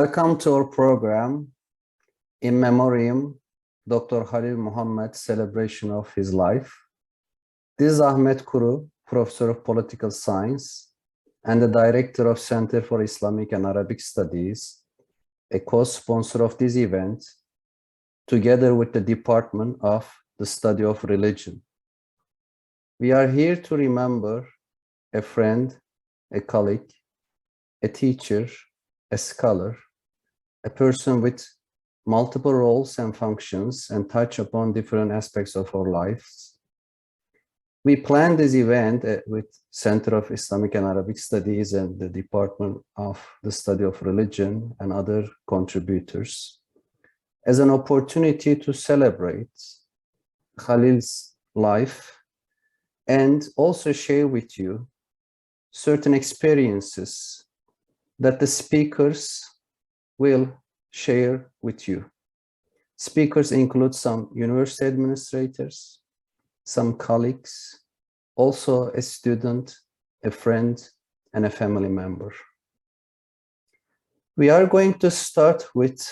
Welcome to our program, In Memoriam, Dr. Khaleel Mohammed's celebration of his life. This is Ahmet Kuru, Professor of Political Science and the Director of Center for Islamic and Arabic Studies, a co-sponsor of this event, together with the Department of the Study of Religion. We are here to remember a friend, a colleague, a teacher, a scholar, a person with multiple roles and functions and touch upon different aspects of our lives. We planned this event with Center of Islamic and Arabic Studies and the Department of the Study of Religion and other contributors as an opportunity to celebrate Khalil's life and also share with you certain experiences that the speakers will share with you. Speakers include some university administrators, some colleagues, also a student, a friend, and a family member. We are going to start with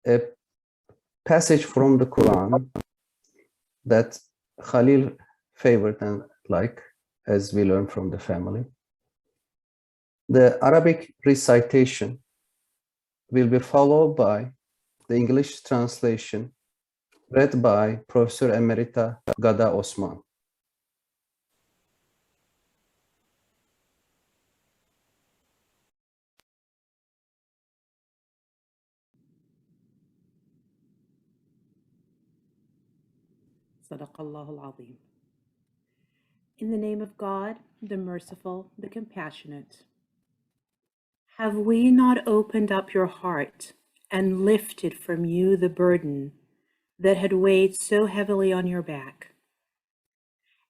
a passage from the Quran that Khalil favored and liked, as we learn from the family. The Arabic recitation will be followed by the English translation read by Professor Emerita Gada Osman. Sadaqallahu al-Azim. In the name of God, the merciful, the compassionate. Have we not opened up your heart and lifted from you the burden that had weighed so heavily on your back?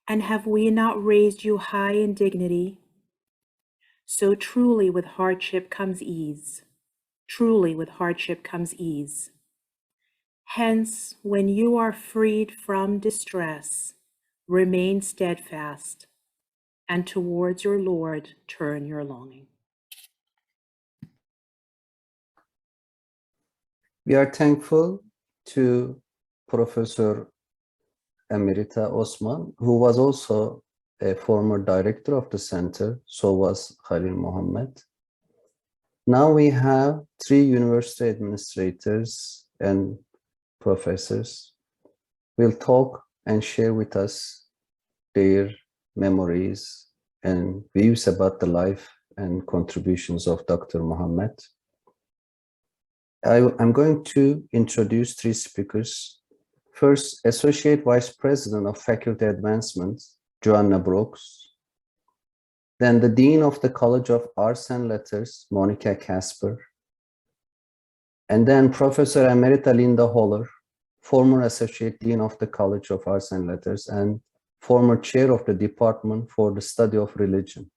And have we not raised you high in dignity? So truly with hardship comes ease. Truly with hardship comes ease. Hence, when you are freed from distress, remain steadfast, and towards your Lord turn your longing. We are thankful to Professor Emerita Osman, who was also a former director of the center, so was Khaleel Mohammed. Now we have 3 university administrators and professors will talk and share with us their memories and views about the life and contributions of Dr. Mohammed. I'm going to introduce 3 speakers. First, Associate Vice President of Faculty Advancement, Joanna Brooks. Then the Dean of the College of Arts and Letters, Monica Casper. And then Professor Emerita Linda Holler, former Associate Dean of the College of Arts and Letters and former Chair of the Department for the Study of Religion.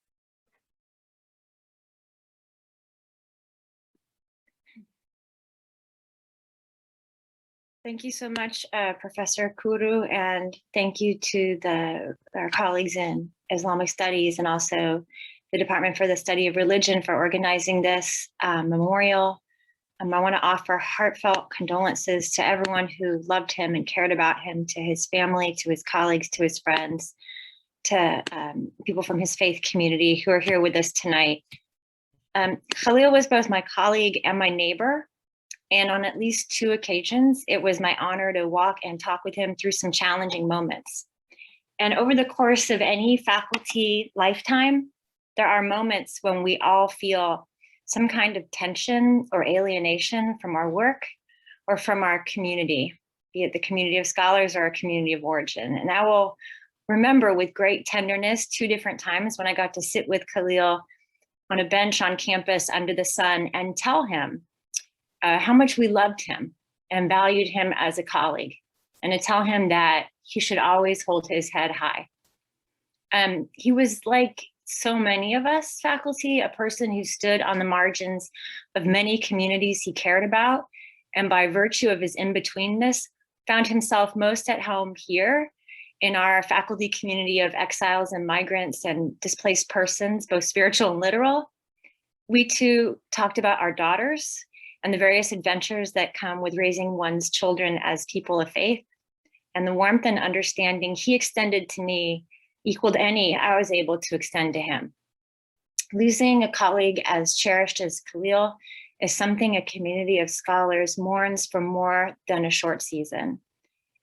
Thank you so much, Professor Kuru, and thank you to our colleagues in Islamic Studies and also the Department for the Study of Religion for organizing this memorial. I want to offer heartfelt condolences to everyone who loved him and cared about him, to his family, to his colleagues, to his friends, to people from his faith community who are here with us tonight. Khalil was both my colleague and my neighbor. And on at least 2 occasions, it was my honor to walk and talk with him through some challenging moments. And over the course of any faculty lifetime, there are moments when we all feel some kind of tension or alienation from our work or from our community, be it the community of scholars or a community of origin. And I will remember with great tenderness 2 different times when I got to sit with Khalil on a bench on campus under the sun and tell him how much we loved him and valued him as a colleague, and to tell him that he should always hold his head high. He was like so many of us faculty, a person who stood on the margins of many communities he cared about, and by virtue of his in-betweenness, found himself most at home here in our faculty community of exiles and migrants and displaced persons, both spiritual and literal, We too talked about our daughters and the various adventures that come with raising one's children as people of faith, and the warmth and understanding he extended to me equaled any I was able to extend to him. Losing a colleague as cherished as Khalil is something a community of scholars mourns for more than a short season.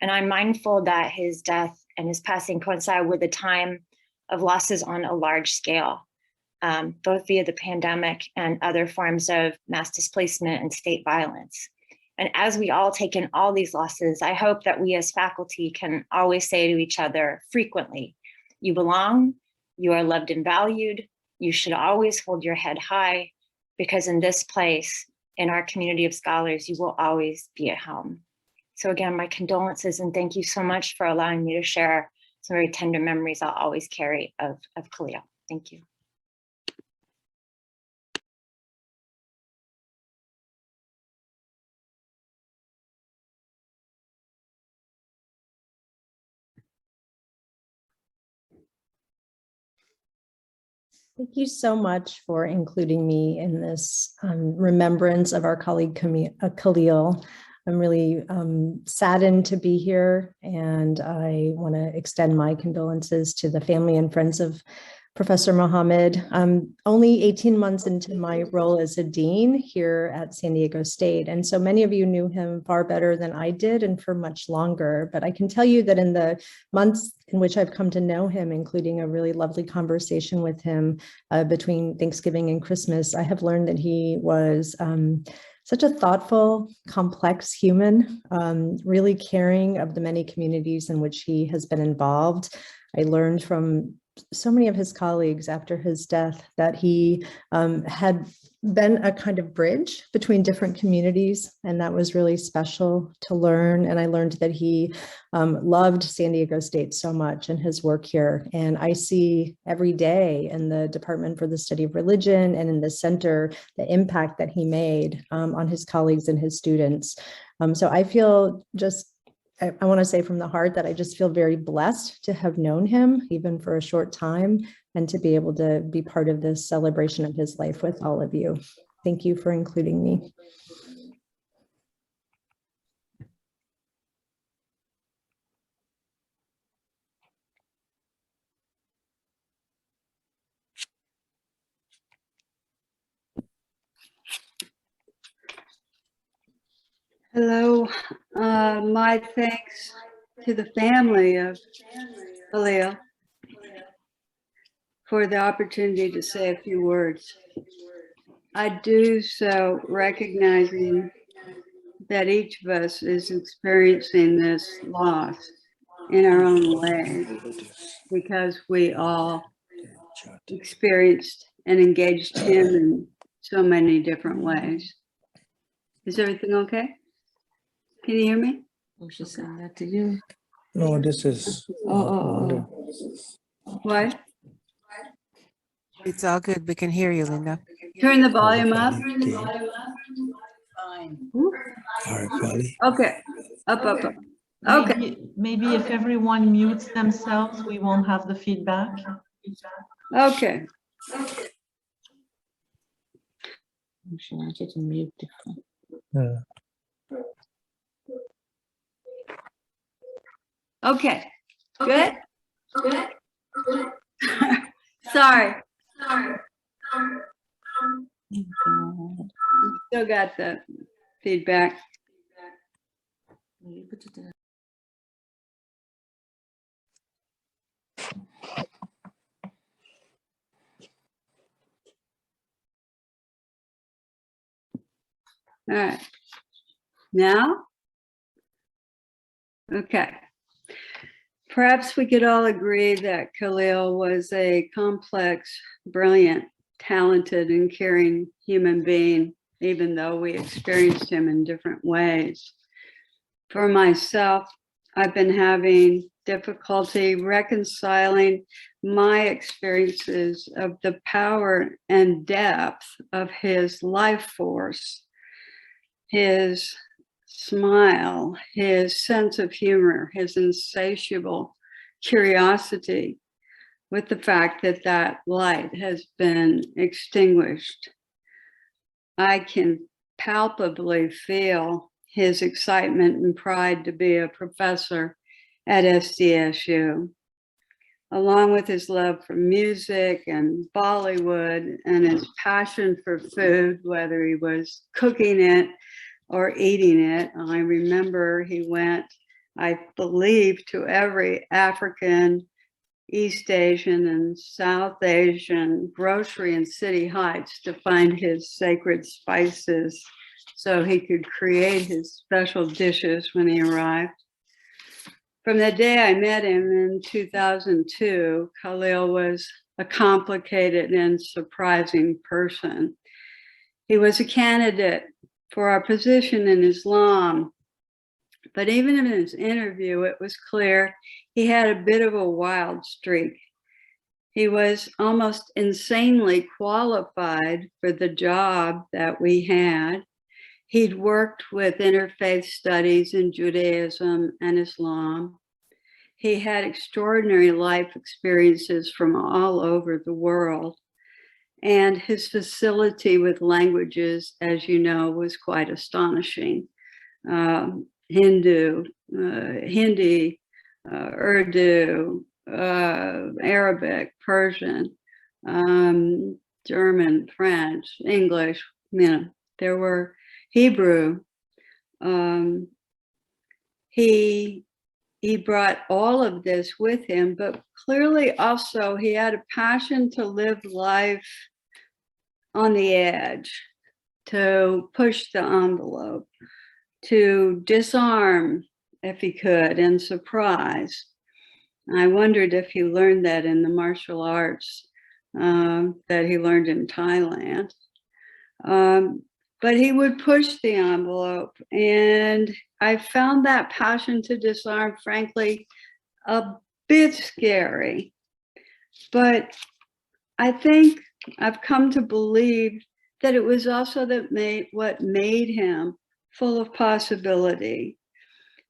And I'm mindful that his death and his passing coincide with a time of losses on a large scale, both via the pandemic and other forms of mass displacement and state violence. And as we all take in all these losses, I hope that we as faculty can always say to each other frequently, you belong, you are loved and valued, you should always hold your head high, because in this place, in our community of scholars, you will always be at home. So again, my condolences and thank you so much for allowing me to share some very tender memories I'll always carry of Khalil. Thank you. Thank you so much for including me in this remembrance of our colleague Khalil. I'm really saddened to be here, and I want to extend my condolences to the family and friends of Professor Mohammed. I'm only 18 months into my role as a dean here at San Diego State, and so many of you knew him far better than I did and for much longer. But I can tell you that in the months in which I've come to know him, including a really lovely conversation with him between Thanksgiving and Christmas, I have learned that he was such a thoughtful, complex human, really caring of the many communities in which he has been involved. I learned from so many of his colleagues after his death that he had been a kind of bridge between different communities, and that was really special to learn. And I learned that he loved San Diego State so much and his work here. And I see every day in the Department for the Study of Religion and in the center the impact that he made on his colleagues and his students. So I feel just I want to say from the heart that I just feel very blessed to have known him, even for a short time, and to be able to be part of this celebration of his life with all of you. Thank you for including me. Hello, my thanks to the family of Khalil for the opportunity to say a few words. I do so recognizing that each of us is experiencing this loss in our own way, because we all experienced and engaged him in so many different ways. Is everything okay? Can you hear me? Oh, she sent that to you. No, this is. What? It's all good. We can hear you, Linda. Turn the volume up. Okay, up. Okay, Maybe if everyone mutes themselves, we won't have the feedback. okay. She wanted to mute. Okay, good. Sorry. Still got the feedback. All right. Now? Okay. Perhaps we could all agree that Khalil was a complex, brilliant, talented, and caring human being, even though we experienced him in different ways. For myself, I've been having difficulty reconciling my experiences of the power and depth of his life force, his smile, his sense of humor, his insatiable curiosity, with the fact that that light has been extinguished I can palpably feel his excitement and pride to be a professor at SDSU, along with his love for music and Bollywood and his passion for food, whether he was cooking it or eating it. I remember he went, I believe, to every African, East Asian, and South Asian grocery in City Heights to find his sacred spices so he could create his special dishes when he arrived. From the day I met him in 2002, Khalil was a complicated and surprising person. He was a candidate for our position in Islam, but even in his interview, it was clear he had a bit of a wild streak. He was almost insanely qualified for the job that we had. He'd worked with interfaith studies in Judaism and Islam. He had extraordinary life experiences from all over the world. And his facility with languages, as you know, was quite astonishing. Hindi, Urdu, Arabic, Persian, German, French, English, there were Hebrew. He brought all of this with him, but clearly also he had a passion to live life on the edge, to push the envelope, to disarm if he could, and surprise. I wondered if he learned that in the martial arts that he learned in Thailand. But he would push the envelope, and I found that passion to disarm, frankly, a bit scary. But I think I've come to believe that it was also what made him full of possibility.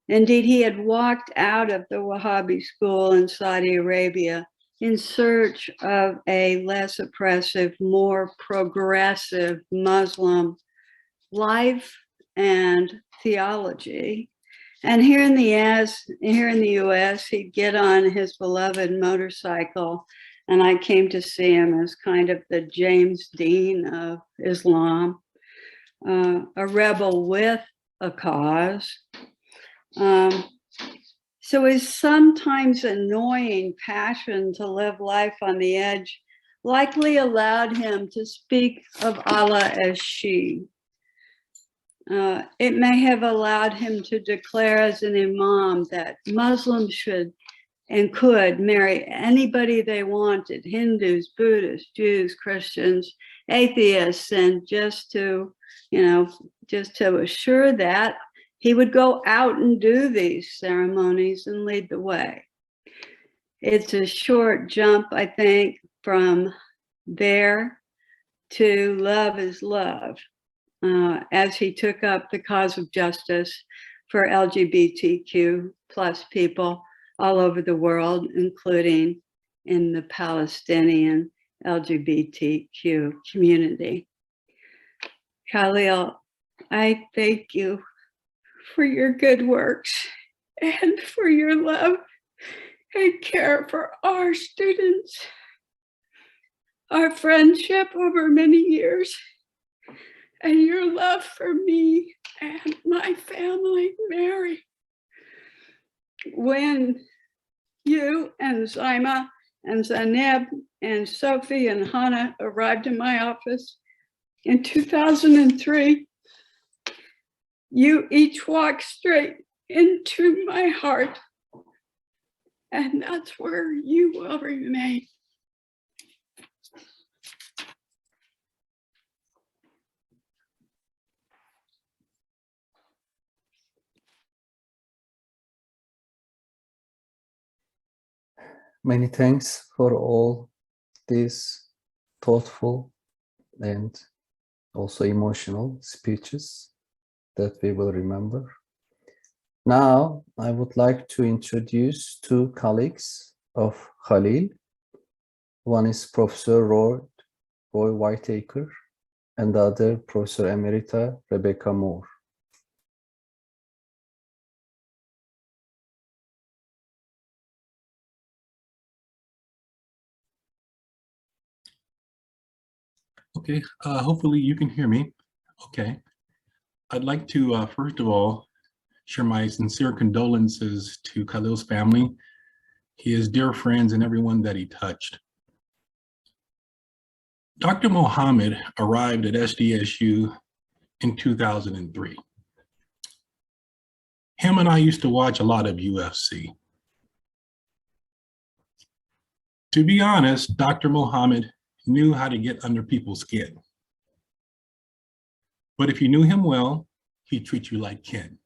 Indeed, he had walked out of the Wahhabi school in Saudi Arabia in search of a less oppressive, more progressive Muslim life and theology. And here in the US, he'd get on his beloved motorcycle, and I came to see him as kind of the James Dean of Islam, a rebel with a cause. So his sometimes annoying passion to live life on the edge likely allowed him to speak of Allah as she. It may have allowed him to declare as an imam that Muslims should and could marry anybody they wanted, Hindus, Buddhists, Jews, Christians, atheists, and just to assure that he would go out and do these ceremonies and lead the way. It's a short jump, I think, from there to love is love, as he took up the cause of justice for LGBTQ plus people all over the world, including in the Palestinian LGBTQ community. Khalil, I thank you for your good works and for your love and care for our students, our friendship over many years, and your love for me and my family, Mary. When you and Zaima and Zaneb and Sophie and Hannah arrived in my office in 2003, you each walked straight into my heart, and that's where you will remain. Many thanks for all these thoughtful and also emotional speeches that we will remember. Now, I would like to introduce two colleagues of Khalil. One is Professor Roy Whitaker, and the other, Professor Emerita Rebecca Moore. Okay, hopefully you can hear me. Okay, I'd like to first of all share my sincere condolences to Khalil's family, his dear friends, and everyone that he touched. Dr. Mohammed arrived at SDSU in 2003. Him and I used to watch a lot of UFC. To be honest, Dr. Mohammed knew how to get under people's skin. But if you knew him well, he'd treat you like kin.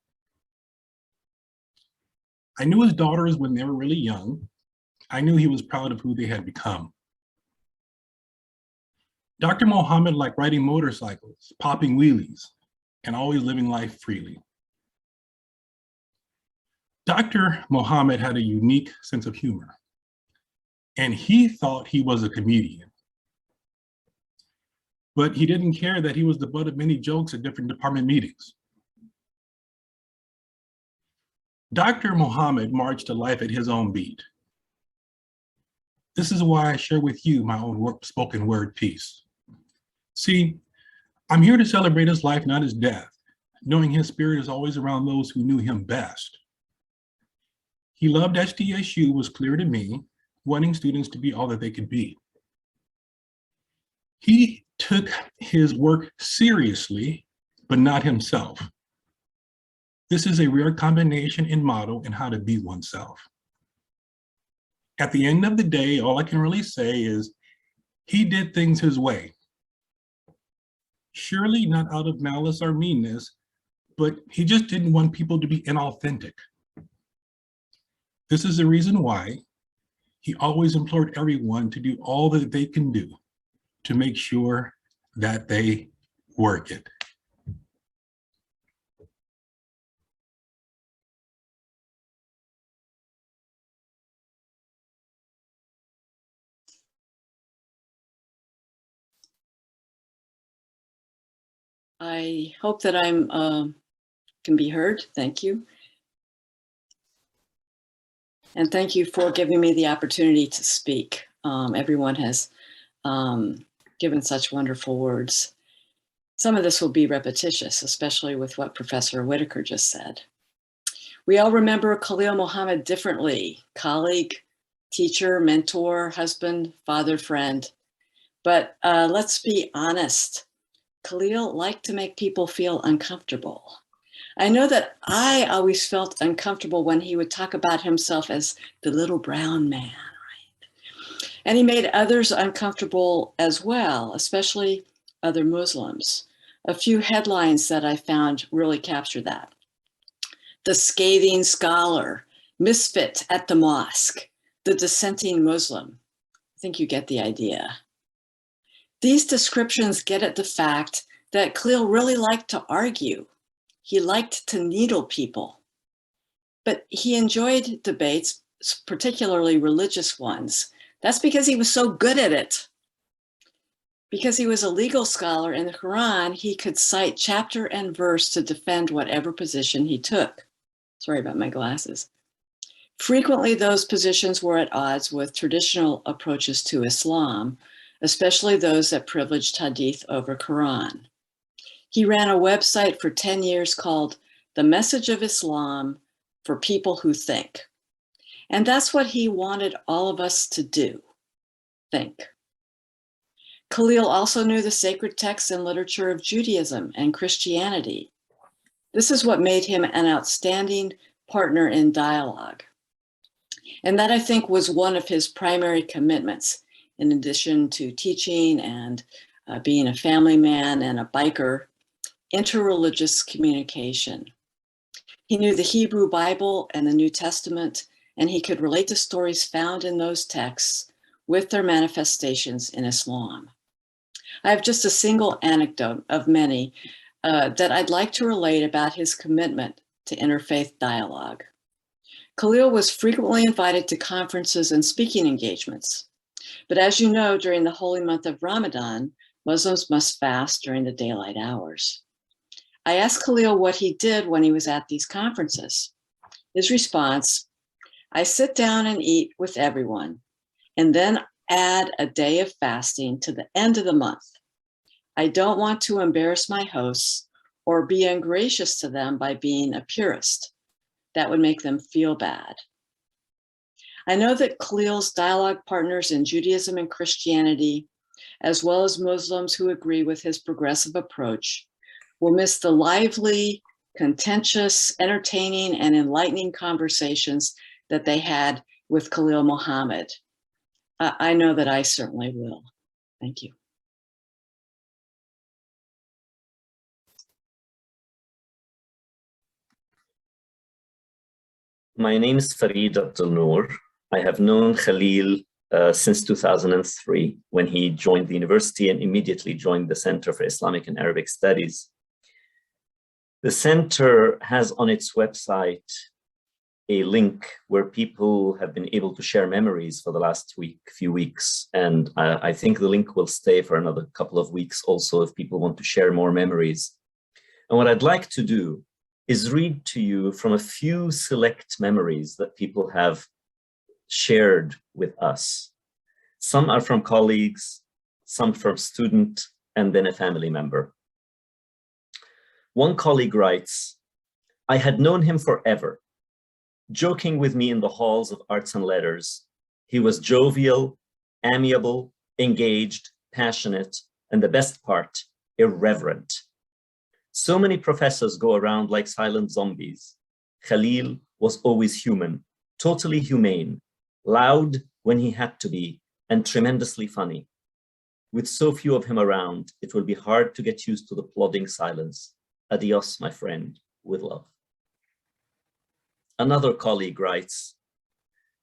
I knew his daughters when they were really young. I knew he was proud of who they had become. Dr. Mohammed liked riding motorcycles, popping wheelies, and always living life freely. Dr. Mohammed had a unique sense of humor, and he thought he was a comedian. But he didn't care that he was the butt of many jokes at different department meetings. Dr. Mohammed marched to life at his own beat. This is why I share with you my own spoken word piece. See, I'm here to celebrate his life, not his death, knowing his spirit is always around those who knew him best. He loved SDSU was clear to me, wanting students to be all that they could be. He took his work seriously, but not himself. This is a rare combination and motto in how to be oneself. At the end of the day, all I can really say is he did things his way. Surely not out of malice or meanness, but he just didn't want people to be inauthentic. This is the reason why he always implored everyone to do all that they can do to make sure that they work it. I hope that can be heard. Thank you. And thank you for giving me the opportunity to speak. Everyone has given such wonderful words. Some of this will be repetitious, especially with what Professor Whitaker just said. We all remember Khaleel Mohammed differently: colleague, teacher, mentor, husband, father, friend. But let's be honest. Khalil liked to make people feel uncomfortable. I know that I always felt uncomfortable when he would talk about himself as the little brown man, right? And he made others uncomfortable as well, especially other Muslims. A few headlines that I found really capture that. The scathing scholar, misfit at the mosque, the dissenting Muslim. I think you get the idea. These descriptions get at the fact that Khalil really liked to argue. He liked to needle people, but he enjoyed debates, particularly religious ones. That's because he was so good at it. Because he was a legal scholar in the Quran, he could cite chapter and verse to defend whatever position he took. Sorry about my glasses. Frequently, those positions were at odds with traditional approaches to Islam, especially those that privileged Hadith over Quran. He ran a website for 10 years called The Message of Islam for People Who Think. And that's what he wanted all of us to do, think. Khalil also knew the sacred texts and literature of Judaism and Christianity. This is what made him an outstanding partner in dialogue. And that, I think, was one of his primary commitments, in addition to teaching and being a family man and a biker, interreligious communication. He knew the Hebrew Bible and the New Testament, and he could relate to stories found in those texts with their manifestations in Islam. I have just a single anecdote of many that I'd like to relate about his commitment to interfaith dialogue. Khalil was frequently invited to conferences and speaking engagements. But as you know, during the holy month of Ramadan, Muslims must fast during the daylight hours. I asked Khalil what he did when he was at these conferences. His response, I sit down and eat with everyone, and then add a day of fasting to the end of the month. I don't want to embarrass my hosts or be ungracious to them by being a purist. That would make them feel bad. I know that Khalil's dialogue partners in Judaism and Christianity, as well as Muslims who agree with his progressive approach, will miss the lively, contentious, entertaining, and enlightening conversations that they had with Khaleel Mohammed. I know that I certainly will. Thank you. My name is Farid Abdul Noor. I have known Khalil since 2003 when he joined the university and immediately joined the Center for Islamic and Arabic Studies. The center has on its website a link where people have been able to share memories for the last few weeks. And I think the link will stay for another couple of weeks also if people want to share more memories. And what I'd like to do is read to you from a few select memories that people have shared with us. Some are from colleagues, some from student, and then a family member. One colleague writes, I had known him forever. Joking with me in the halls of arts and letters, he was jovial, amiable, engaged, passionate, and the best part, irreverent. So many professors go around like silent zombies. Khalil was always human, totally humane, loud when he had to be, and tremendously funny. With so few of him around, it will be hard to get used to the plodding silence. Adios, my friend, with love. Another colleague writes,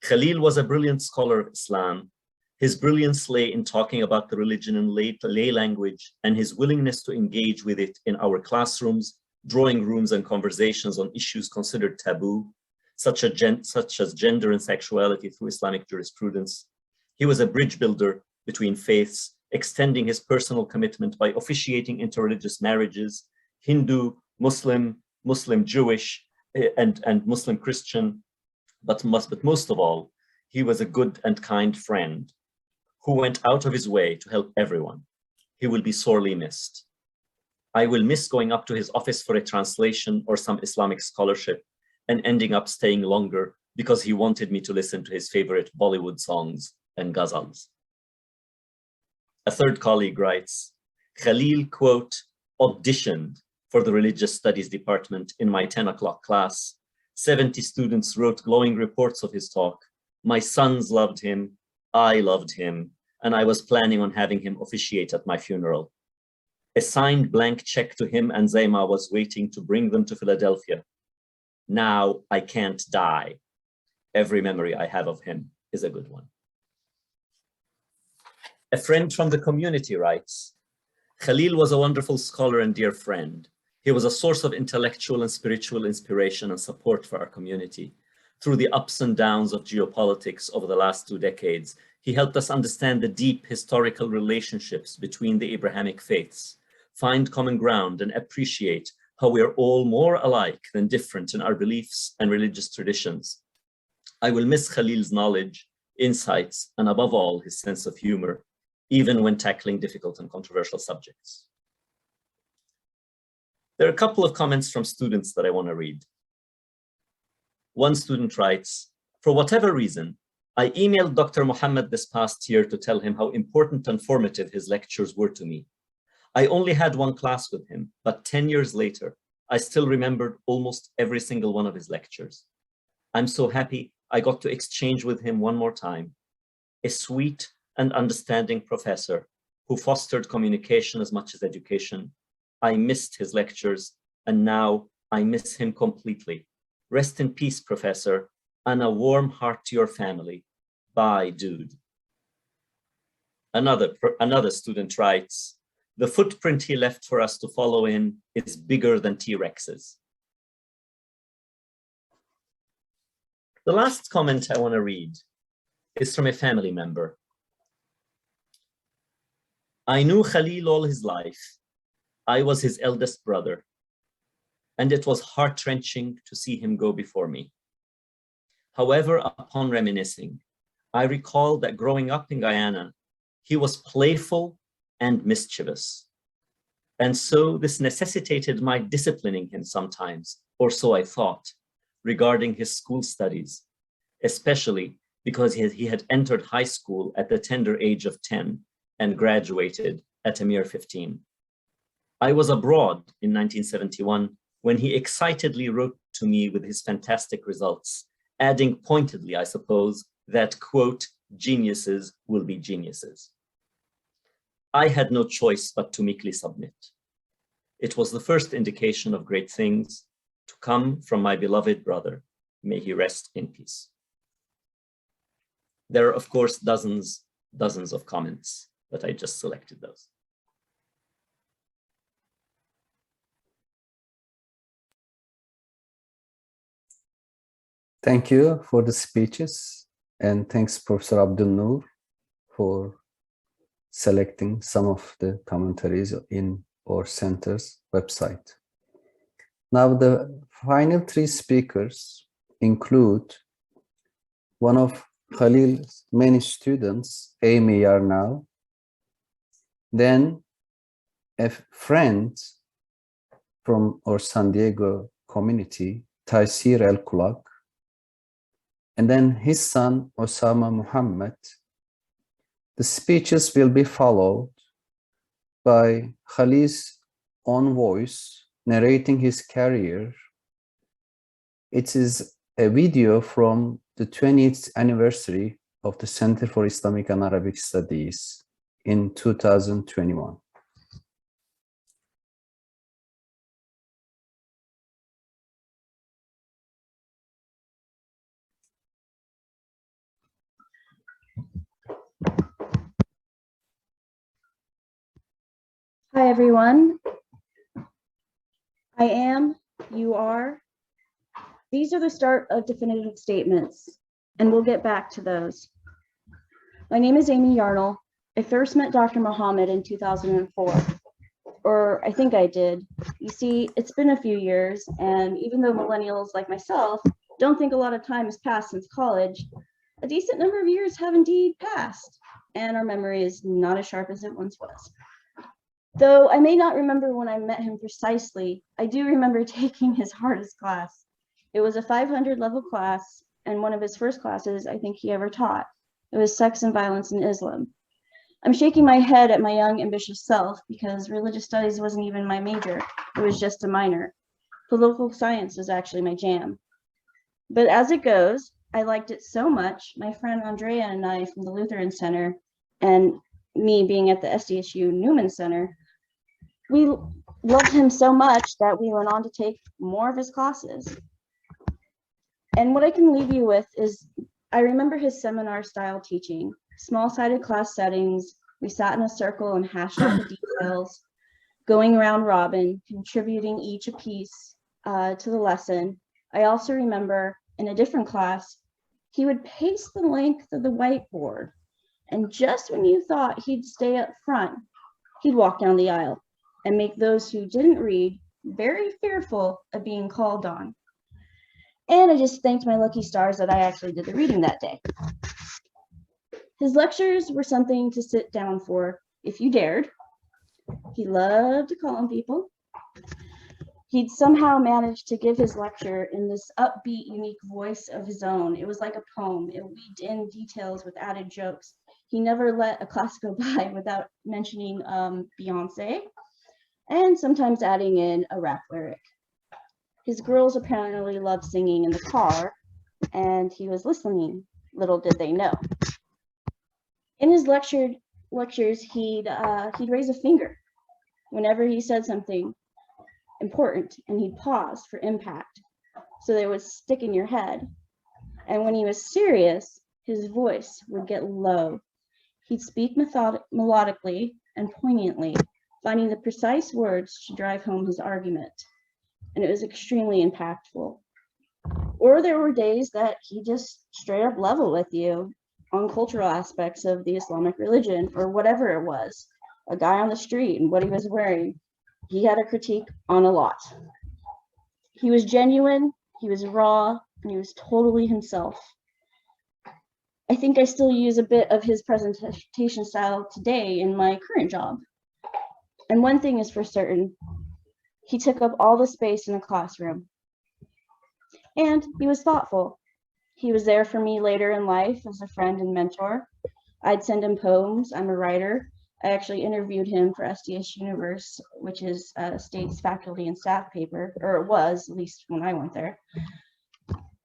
Khalil was a brilliant scholar of Islam. His brilliance lay in talking about the religion in lay language and his willingness to engage with it in our classrooms, drawing rooms, and conversations on issues considered taboo, such as gender and sexuality through Islamic jurisprudence. He was a bridge builder between faiths, extending his personal commitment by officiating interreligious marriages, Hindu, Muslim, Jewish, and Muslim Christian, but most of all, he was a good and kind friend who went out of his way to help everyone. He will be sorely missed. I will miss going up to his office for a translation or some Islamic scholarship and ending up staying longer because he wanted me to listen to his favorite Bollywood songs and ghazals. A third colleague writes, Khalil, quote, auditioned for the religious studies department in my 10 o'clock class. 70 students wrote glowing reports of his talk. My sons loved him, I loved him, and I was planning on having him officiate at my funeral. A signed blank check to him and Zaima was waiting to bring them to Philadelphia. Now I can't die. Every memory I have of him is a good one. A friend from the community writes, Khalil was a wonderful scholar and dear friend. He was a source of intellectual and spiritual inspiration and support for our community. Through the ups and downs of geopolitics over the last 2 decades, he helped us understand the deep historical relationships between the Abrahamic faiths, find common ground, and appreciate how we are all more alike than different in our beliefs and religious traditions. I will miss Khalil's knowledge, insights, and above all, his sense of humor, even when tackling difficult and controversial subjects. There are a couple of comments from students that I want to read. One student writes, for whatever reason, I emailed Dr. Mohammed this past year to tell him how important and formative his lectures were to me. I only had one class with him, but 10 years later, I still remembered almost every single one of his lectures. I'm so happy I got to exchange with him one more time. A sweet and understanding professor who fostered communication as much as education. I missed his lectures, and now I miss him completely. Rest in peace, Professor, and a warm heart to your family. Bye, dude. Another student writes, the footprint he left for us to follow in is bigger than T-Rex's. The last comment I want to read is from a family member. I knew Khalil all his life. I was his eldest brother, and it was heart-wrenching to see him go before me. However, upon reminiscing, I recall that growing up in Guyana, he was playful and mischievous. And so this necessitated my disciplining him sometimes, or so I thought, regarding his school studies, especially because he had entered high school at the tender age of 10 and graduated at a mere 15. I was abroad in 1971 when he excitedly wrote to me with his fantastic results, adding pointedly, I suppose, that, quote, geniuses will be geniuses. I had no choice but to meekly submit. It was the first indication of great things to come from my beloved brother. May he rest in peace. There are, of course, dozens of comments, but I just selected those. Thank you for the speeches, and thanks, Professor Abdul Noor, for selecting some of the commentaries in our center's website. Now, the final three speakers include one of Khalil's many students, Amy Yarnau, then a friend from our San Diego community, Taysir El-Kulak, and then his son, Osama Muhammad. The speeches will be followed by Khalil's own voice narrating his career. It is a video from the 20th anniversary of the Center for Islamic and Arabic Studies in 2021. Hi, everyone. I am, you are. These are the start of definitive statements, and we'll get back to those. My name is Amy Yarnell. I first met Dr. Mohammed in 2004, or I think I did. You see, it's been a few years, and even though millennials like myself don't think a lot of time has passed since college, a decent number of years have indeed passed, and our memory is not as sharp as it once was. Though I may not remember when I met him precisely, I do remember taking his hardest class. It was a 500 level class, and one of his first classes I think he ever taught. It was Sex and Violence in Islam. I'm shaking my head at my young, ambitious self because religious studies wasn't even my major. It was just a minor. Political science was actually my jam. But as it goes, I liked it so much, my friend Andrea and I from the Lutheran Center, and me being at the SDSU Newman Center, we loved him so much that we went on to take more of his classes. And what I can leave you with is, I remember his seminar style teaching, small-sided class settings. We sat in a circle and hashed out the details, going round robin, contributing each a piece to the lesson. I also remember in a different class, he would pace the length of the whiteboard. And just when you thought he'd stay up front, he'd walk down the aisle and make those who didn't read very fearful of being called on. And I just thanked my lucky stars that I actually did the reading that day. His lectures were something to sit down for if you dared. He loved to call on people. He'd somehow managed to give his lecture in this upbeat, unique voice of his own. It was like a poem. It weaved in details with added jokes. He never let a class go by without mentioning Beyonce, and sometimes adding in a rap lyric. His girls apparently loved singing in the car, and he was listening, little did they know. In his lectures, he'd raise a finger whenever he said something important, and he'd pause for impact, so they would stick in your head. And when he was serious, his voice would get low. He'd speak melodically and poignantly, finding the precise words to drive home his argument. And it was extremely impactful. Or there were days that he just straight up level with you on cultural aspects of the Islamic religion or whatever it was. a guy on the street and what he was wearing. He had a critique on a lot. He was genuine, he was raw, and he was totally himself. I think I still use a bit of his presentation style today in my current job. And one thing is for certain, he took up all the space in the classroom. And he was thoughtful. He was there for me later in life as a friend and mentor. I'd send him poems. I'm a writer. I actually interviewed him for SDS Universe, which is state's faculty and staff paper, or it was, at least when I went there.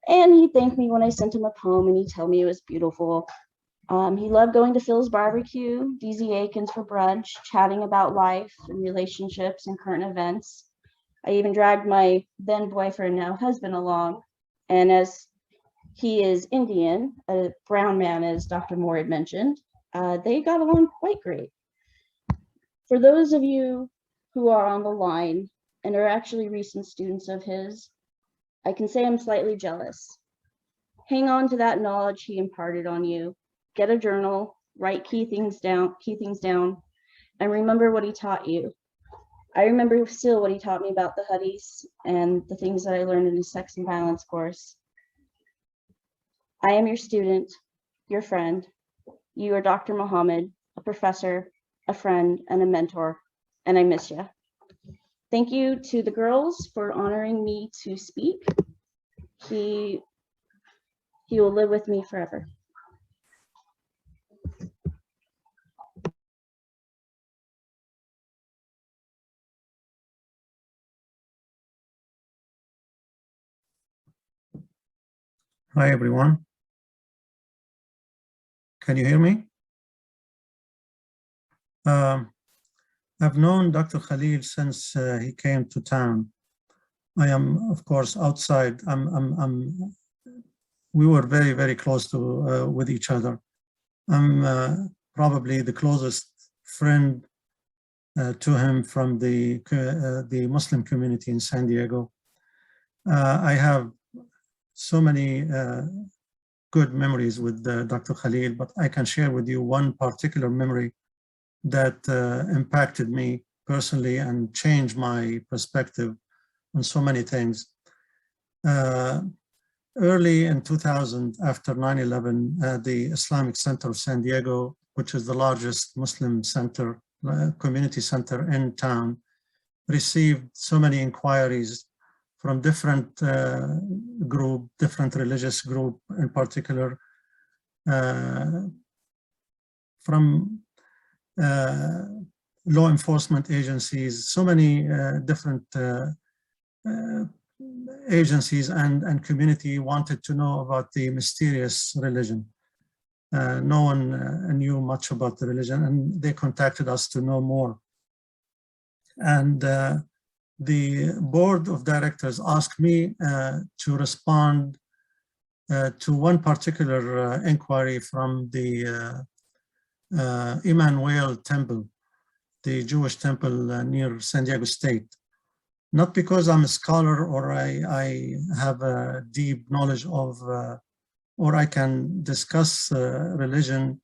And he thanked me when I sent him a poem, and he'd tell me it was beautiful. He loved going to Phil's barbecue, DZ Aikens for brunch, chatting about life and relationships and current events. I even dragged my then boyfriend, now husband, along. And as he is Indian, a brown man, as Dr. Moore had mentioned, they got along quite great. For those of you who are on the line and are actually recent students of his, I can say I'm slightly jealous. Hang on to that knowledge he imparted on you. Get a journal, write key things down, and remember what he taught you. I remember still what he taught me about the Hadiths and the things that I learned in his sex and violence course. I am your student, your friend. You are Dr. Mohammed, a professor, a friend, and a mentor, and I miss you. Thank you to the girls for honoring me to speak. He will live with me forever. Hi, everyone. Can you hear me? I've known Dr. Khalil since he came to town. I am, of course, outside. We were very, very close to with each other. I'm probably the closest friend to him from the Muslim community in San Diego. I have so many good memories with Dr. Khalil, but I can share with you one particular memory that impacted me personally and changed my perspective on so many things. Early in 2000, after 9/11, the Islamic Center of San Diego, which is the largest Muslim center, community center in town, received so many inquiries from different different religious group, in particular, from law enforcement agencies, so many different agencies and community wanted to know about the mysterious religion. No one knew much about the religion, and they contacted us to know more. And the board of directors asked me to respond to one particular inquiry from the Emmanuel Temple, the Jewish temple near San Diego State. Not because I'm a scholar or I have a deep knowledge of, or I can discuss religion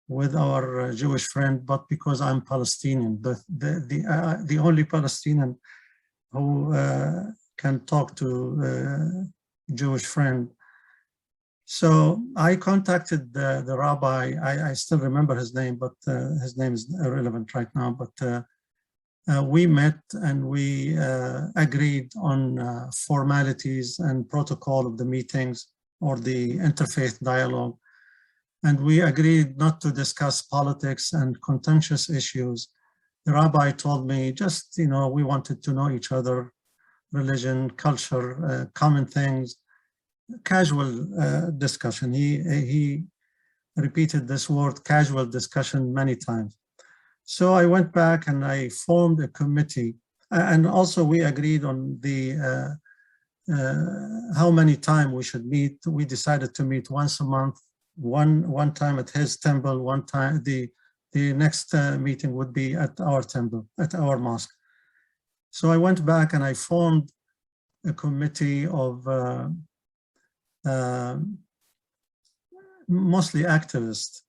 with our Jewish friend, but because I'm Palestinian, the only Palestinian who can talk to Jewish friend. So I contacted the rabbi. I still remember his name, but his name is irrelevant right now. But we met and we agreed on formalities and protocol of the meetings or the interfaith dialogue. And we agreed not to discuss politics and contentious issues. The rabbi told me just, we wanted to know each other, religion, culture, common things, casual discussion. He repeated this word, casual discussion, many times. So I went back and I formed a committee, and also we agreed on the how many times we should meet. We decided to meet once a month, one time at his temple, one time the next meeting would be at our temple, at our mosque. So I went back and I formed a committee of mostly activists.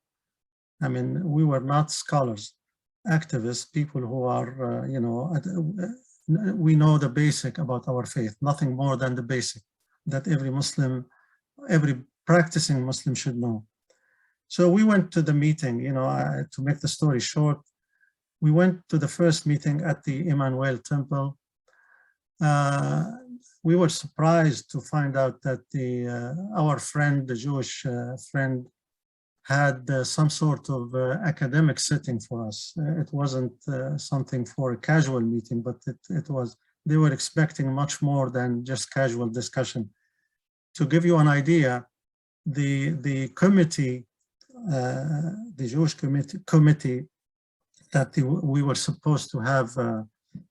I mean, we were not scholars. activists, people who are, we know the basic about our faith, nothing more than the basic that every Muslim, every practicing Muslim should know. So we went to the meeting, to make the story short, we went to the first meeting at the Emmanuel Temple. We were surprised to find out that our friend, the Jewish friend, had some sort of academic setting for us. It wasn't something for a casual meeting, but they were expecting much more than just casual discussion. To give you an idea, the committee, the Jewish committee that we were supposed to have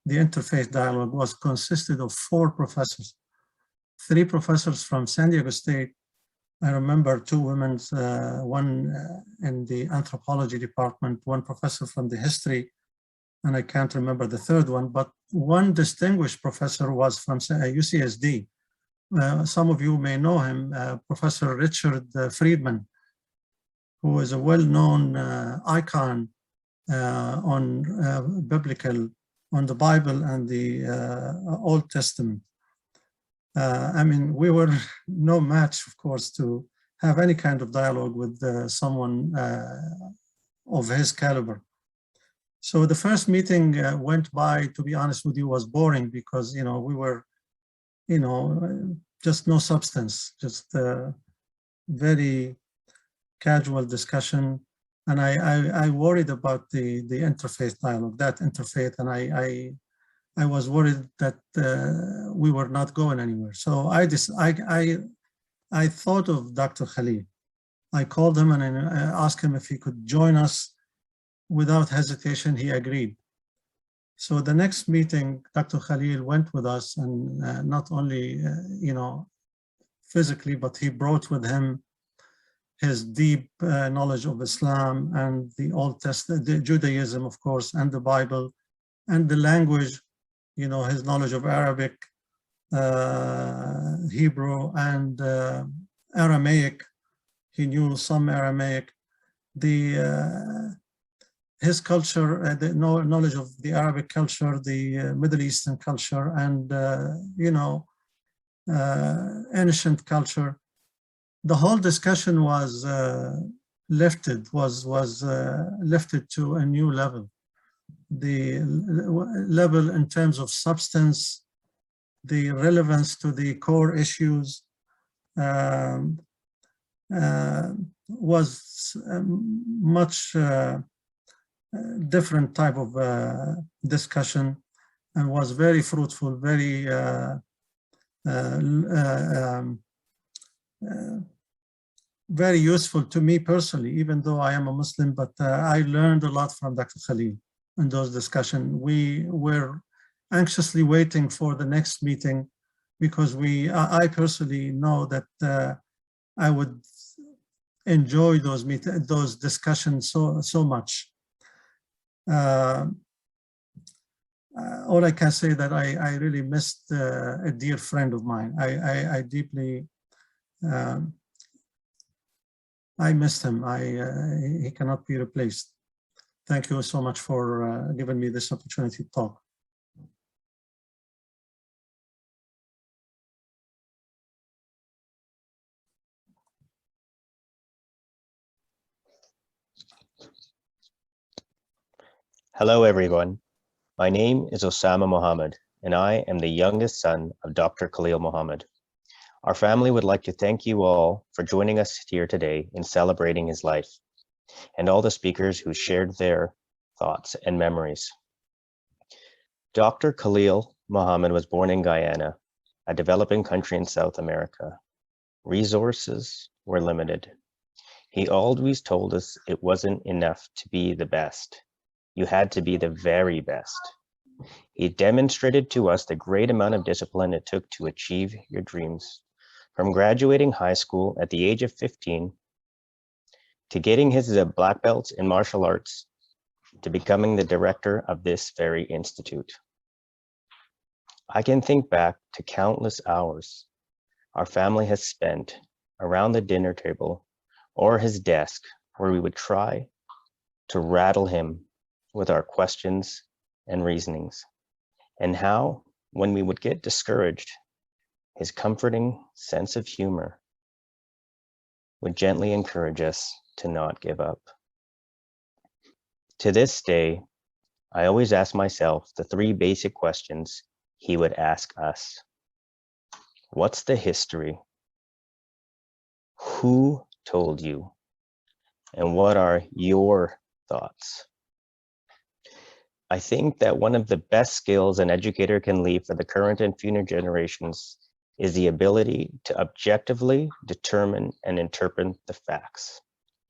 the interfaith dialogue was consisted of 4 professors, 3 professors from San Diego State. I remember 2 women, one in the anthropology department, 1 professor from the history, and I can't remember the 3rd one, but 1 distinguished professor was from UCSD. Some of you may know him, Professor Richard Friedman, who is a well-known icon on on the Bible and the Old Testament. I mean, we were no match, of course, to have any kind of dialogue with someone of his caliber. So the first meeting went by, to be honest with you, was boring because, we were, just no substance, just very casual discussion. And I worried about the interfaith dialogue, that interfaith, and I was worried that we were not going anywhere. So I thought of Dr. Khalil. I called him and I asked him if he could join us. Without hesitation, he agreed. So the next meeting, Dr. Khalil went with us, and not only, physically, but he brought with him his deep knowledge of Islam and the Old Testament, the Judaism, of course, and the Bible, and the language, his knowledge of Arabic, Hebrew, and Aramaic. He knew some Aramaic. His culture, the knowledge of the Arabic culture, the Middle Eastern culture, and ancient culture. The whole discussion was lifted to a new level. The level in terms of substance, the relevance to the core issues was much different type of discussion, and was very fruitful, very very useful to me personally, even though I am a Muslim, but I learned a lot from Dr. Khalil in those discussions. We were anxiously waiting for the next meeting because I personally know that I would enjoy those discussions so much. All I can say that I really missed a dear friend of mine. I deeply I missed him. He cannot be replaced. Thank you so much for giving me this opportunity to talk. Hello, everyone. My name is Osama Mohammed, and I am the youngest son of Dr. Khaleel Mohammed. Our family would like to thank you all for joining us here today in celebrating his life, and all the speakers who shared their thoughts and memories. Dr. Khaleel Mohammed was born in Guyana, a developing country in South America. Resources were limited. He always told us it wasn't enough to be the best. You had to be the very best. He demonstrated to us the great amount of discipline it took to achieve your dreams. From graduating high school at the age of 15, to getting his black belt in martial arts, to becoming the director of this very institute. I can think back to countless hours our family has spent around the dinner table or his desk, where we would try to rattle him with our questions and reasonings, and how, when we would get discouraged, his comforting sense of humor would gently encourage us to not give up. To this day, I always ask myself the three basic questions he would ask us. What's the history? Who told you? And what are your thoughts? I think that one of the best skills an educator can leave for the current and future generations is the ability to objectively determine and interpret the facts.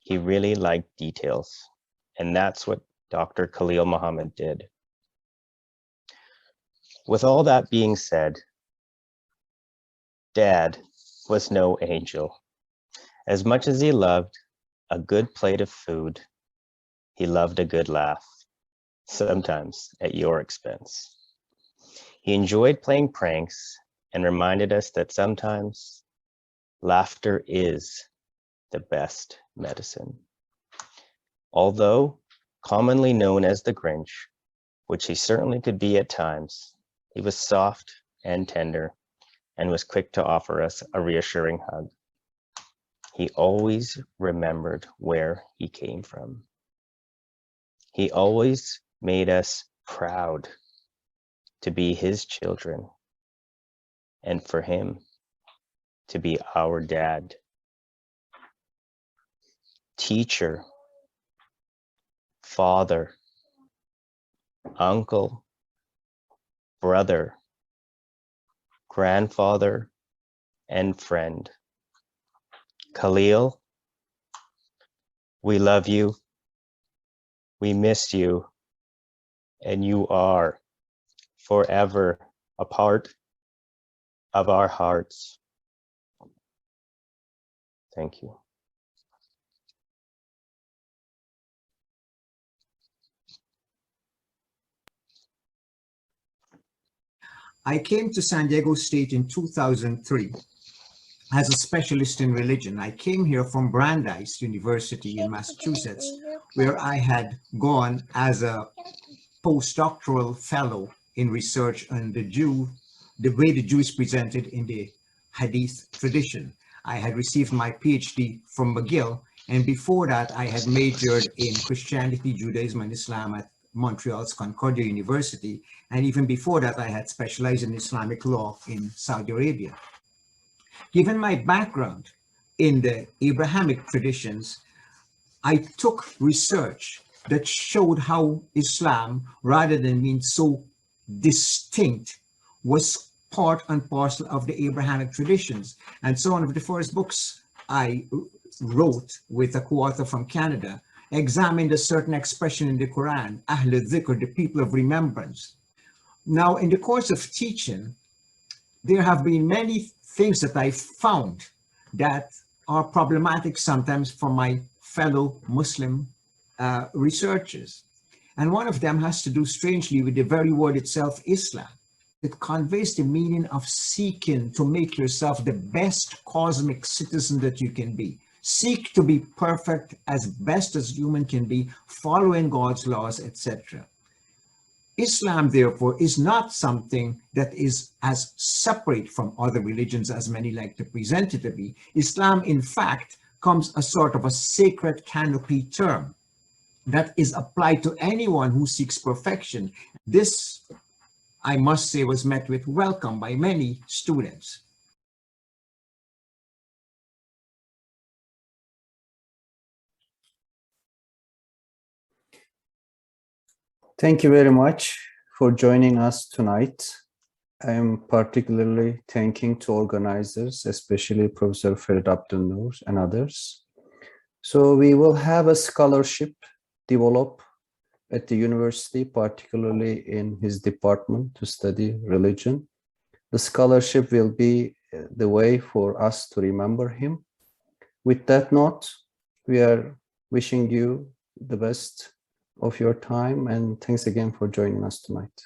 He really liked details, and that's what Dr. Khaleel Mohammed did. With all that being said, Dad was no angel. As much as he loved a good plate of food, he loved a good laugh, sometimes at your expense. He enjoyed playing pranks and reminded us that sometimes laughter is the best medicine. Although commonly known as the Grinch, which he certainly could be at times, he was soft and tender and was quick to offer us a reassuring hug. He always remembered where he came from. He always made us proud to be his children and for him to be our dad. Teacher, father, uncle, brother, grandfather, and friend. Khalil, we love you, we miss you, and you are forever a part of our hearts. Thank you. I came to San Diego State in 2003 as a specialist in religion. I came here from Brandeis University in Massachusetts, where I had gone as a postdoctoral fellow in research on the way the Jew is presented in the Hadith tradition. I had received my PhD from McGill, and before that I had majored in Christianity, Judaism, and Islam at Montreal's Concordia University, and even before that I had specialized in Islamic law in Saudi Arabia. Given my background in the Abrahamic traditions, I took research that showed how Islam, rather than being so distinct, was part and parcel of the Abrahamic traditions. And so one of the first books I wrote with a co-author from Canada examined a certain expression in the Quran, Ahl al-Dhikr, the people of remembrance. Now, in the course of teaching, there have been many things that I found that are problematic sometimes for my fellow Muslim researchers. And one of them has to do, strangely, with the very word itself, Islam. It conveys the meaning of seeking to make yourself the best cosmic citizen that you can be. Seek to be perfect as best as human can be, following God's laws, etc. Islam, therefore, is not something that is as separate from other religions as many like to present it to be. Islam, in fact, comes a sort of a sacred canopy term that is applied to anyone who seeks perfection. This, I must say, was met with welcome by many students. Thank you very much for joining us tonight. I am particularly thanking to organizers, especially Professor Ferid Abdunnoor and others. So we will have a scholarship develop at the university, particularly in his department, to study religion. The scholarship will be the way for us to remember him. With that note, we are wishing you the best of your time, and thanks again for joining us tonight.